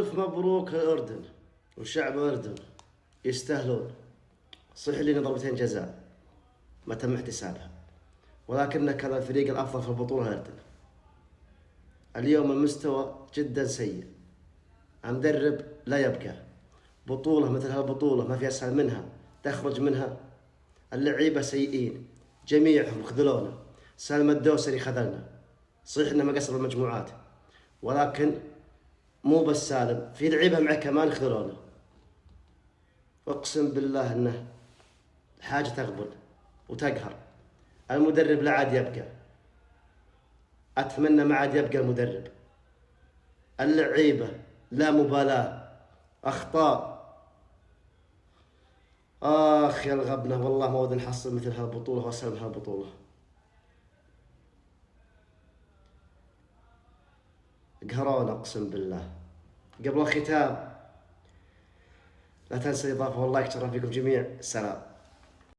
ألف مبروك الأردن وشعب الأردن، يستاهلون. صحيح لنا ضربتين جزاء ما تم احتسابها، ولكنه كان الفريق الأفضل في البطولة الأردن. اليوم المستوى جدا سيء، المدرب لا يبقى. بطولة مثل هالبطولة ما في أسهل منها تخرج منها. اللعيبة سيئين جميعهم، خذلونا. سالم الدوسري خذلنا، صحيح انه ما قصر بالمجموعات، ولكن مو بس سالم، في لعيبه معه كمان خذلونا. اقسم بالله انه حاجه تغبن وتقهر. المدرب لا عاد يبقى، اتمنى ما عاد يبقى المدرب. اللعيبه لا مبالاه، اخطاء. اخ يا الغبنه، والله ما ودي نحصل مثل هالبطوله واسلم هالبطوله. قهرونا اقسم بالله. قبل الختام لا تنسى الاضافه واللايك، شرف فيكم جميع. سلام.